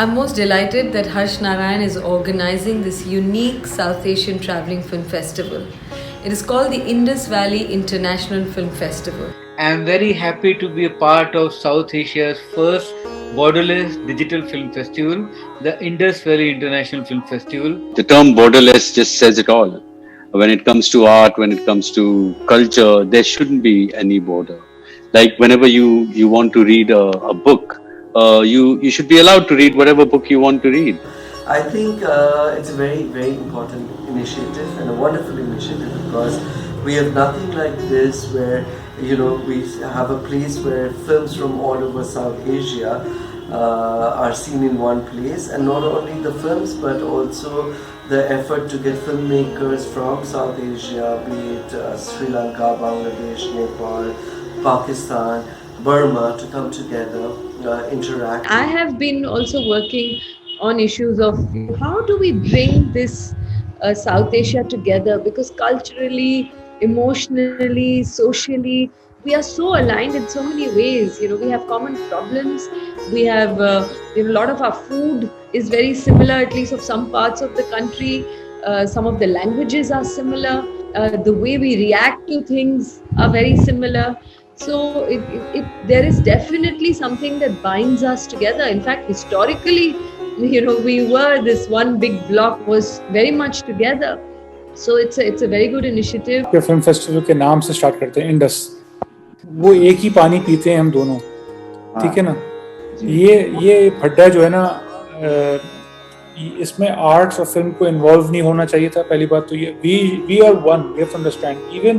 I'm most delighted that Harsh Narayan is organizing this unique South Asian traveling film festival. It is called the Indus Valley International Film Festival. I am very happy to be a part of South Asia's first borderless digital film festival, the Indus Valley International Film Festival. The term borderless just says it all. When it comes to art, when it comes to culture, there shouldn't be any border. Like whenever you want to read a book, you should be allowed to read whatever book you want to read. I think it's a very, very important initiative and a wonderful initiative because we have nothing like this where, we have a place where films from all over South Asia are seen in one place, and not only the films but also the effort to get filmmakers from South Asia, be it Sri Lanka, Bangladesh, Nepal, Pakistan, Burma, to come together, interact. I have been also working on issues of how do we bring this South Asia together, because culturally, emotionally, socially, we are so aligned in so many ways. We have common problems. We have a lot of our food is very similar, at least of some parts of the country. Some of the languages are similar. The way we react to things are very similar. So there is definitely something that binds us together. In fact, historically, we were this one big block, was very much together. So it's a very good initiative. Film festival के नाम से start करते हैं Indus, वो एक ही पानी पीते हैं हम दोनों, ठीक है ना। ये फड्डा जो है ना, इसमें आर्ट्स और फिल्म को इन्वॉल्व नहीं होना चाहिए था। पहली बात तो ये we are one, we have to understand. Even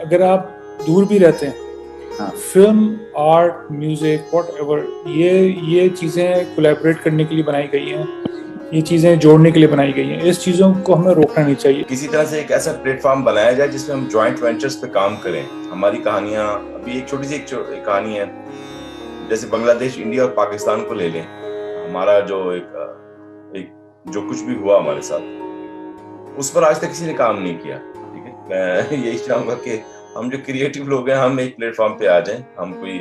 अगर आप दूर भी रहते हैं, फिल्म, आर्ट, म्यूजिक, व्हाटएवर, ये चीजें कोलैबोरेट करने के लिए बनाई गई हैं, ये चीजें जोड़ने के लिए बनाई गई हैं। इस चीजों को हमें रोकना नहीं चाहिए। किसी तरह से एक ऐसा प्लेटफॉर्म बनाया जाए जिसमें हम जॉइंट वेंचर्स पे काम करें। हमारी कहानियां, अभी एक छोटी सी एक कहानी है, जैसे बांग्लादेश, इंडिया और पाकिस्तान को ले लें। हमारा जो एक जो कुछ भी हुआ हमारे साथ, उस पर आज तक किसी ने काम नहीं किया, ठीक है। मैं यही चाहूंगा कि हम जो क्रिएटिव लोग हैं, हम एक प्लेटफॉर्म पे आ जाएं, हम कोई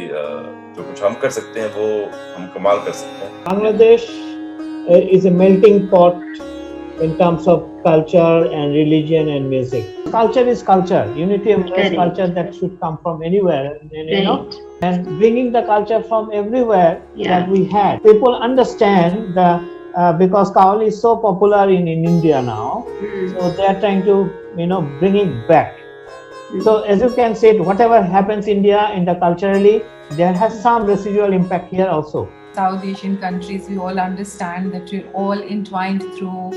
जो कुछ हम कर सकते हैं वो हम कमाल कर सकते हैं। Bangladesh is a melting pot in terms of culture and religion and music. Culture is culture. Unity of culture that should come from anywhere, and bringing the culture from everywhere that we had. People understand because Qawwali is so popular in India now, so they are trying to bring it back. So as you can see, whatever happens in India culturally, there has some residual impact here also. South Asian countries, we all understand that we're all entwined through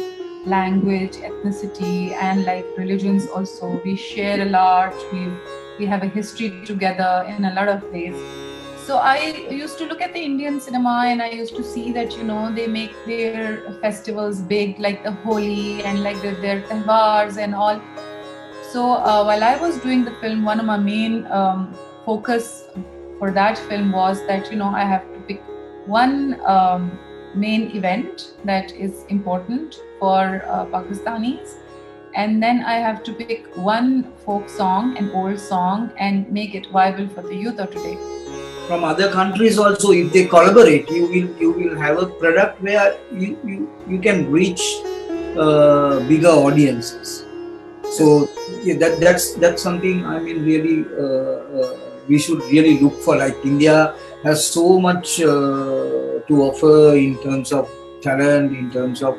language, ethnicity, and like religions also. We share a lot. We have a history together in a lot of ways. So I used to look at the Indian cinema and I used to see that, they make their festivals big, like the Holi and like their tehwars and all. So while I was doing the film, one of my main focus for that film was that, I have to pick one main event that is important for Pakistanis, and then I have to pick one folk song, an old song, and make it viable for the youth of today. From other countries also, if they collaborate, you will have a product where you can reach bigger audiences. So that's something, I mean, really we should really look for. Like India has so much to offer in terms of talent, in terms of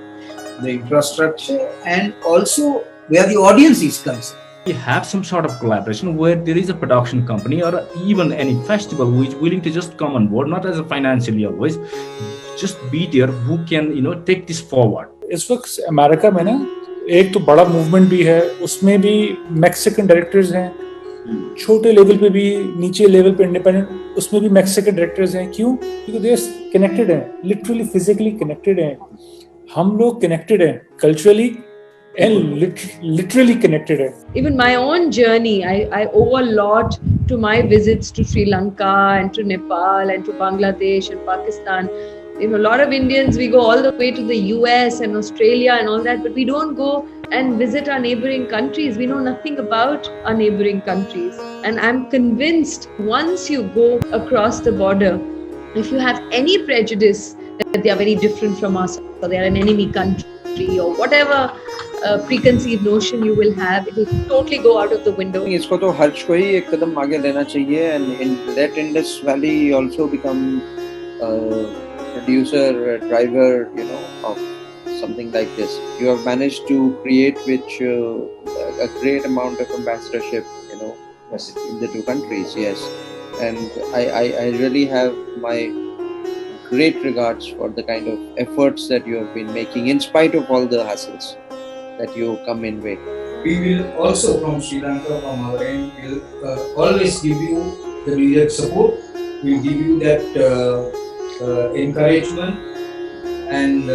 the infrastructure, and also where the audience is concerned. We have some sort of collaboration where there is a production company or even any festival who is willing to just come on board, not as a financially always, just be there, who can take this forward. इस वक्त America में ना एक तो बड़ा movement भी है, उसमें भी मैक्सिकन डायरेक्टर्स हैं, छोटे लेवल पे भी, नीचे लेवल पे इंडिपेंडेंट, उसमें भी मैक्सिकन डायरेक्टर्स हैं। क्यों? क्योंकि दे कनेक्टेड हैं, लिटरली फिजिकली कनेक्टेड हैं। हम लोग कनेक्टेड हैं कल्चरली and literally connected है. Even my own journey, I owe a lot to my visits to Sri Lanka and to Nepal and to Bangladesh and Pakistan. A lot of Indians, we go all the way to the US and Australia and all that, but we don't go and visit our neighboring countries. We know nothing about our neighboring countries. And I'm convinced once you go across the border, if you have any prejudice that they are very different from us, or they are an enemy country, or whatever preconceived notion you will have, it will totally go out of the window. इसको तो हर्ष को ही एक कदम आगे लेना चाहिए, and let Indus Valley also become producer, driver, of something like this. You have managed to create a great amount of ambassadorship, in the two countries, yes. And I really have my great regards for the kind of efforts that you have been making in spite of all the hassles that you come in with. We will also from Sri Lanka, from our end, will always give you the needed support. We'll give you that encouragement, and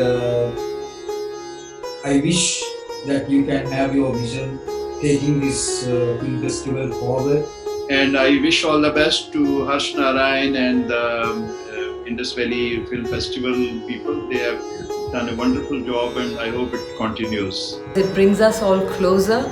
I wish that you can have your vision taking this film festival forward. And I wish all the best to Harsh Narayan and the Indus Valley Film Festival people. They have done a wonderful job, and I hope it continues. It brings us all closer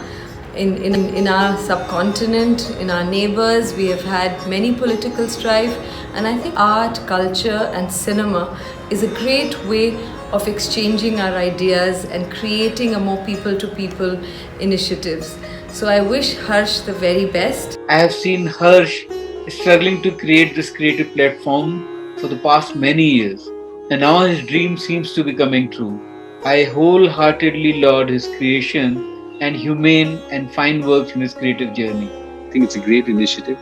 in our subcontinent, in our neighbors. We have had many political strife, and I think art, culture and cinema is a great way of exchanging our ideas and creating a more people-to-people initiatives. So I wish Harsh the very best. I have seen Harsh struggling to create this creative platform for the past many years, and now his dream seems to be coming true. I wholeheartedly laud his creation and humane and fine works in his creative journey. I think it's a great initiative,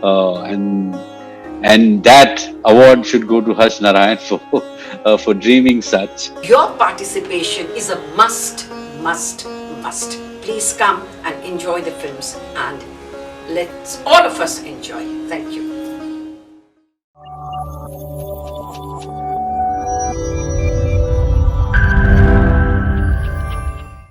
and that award should go to Harsh Narayan for dreaming such. Your participation is a must. Please come and enjoy the films, and let's all of us enjoy. Thank you.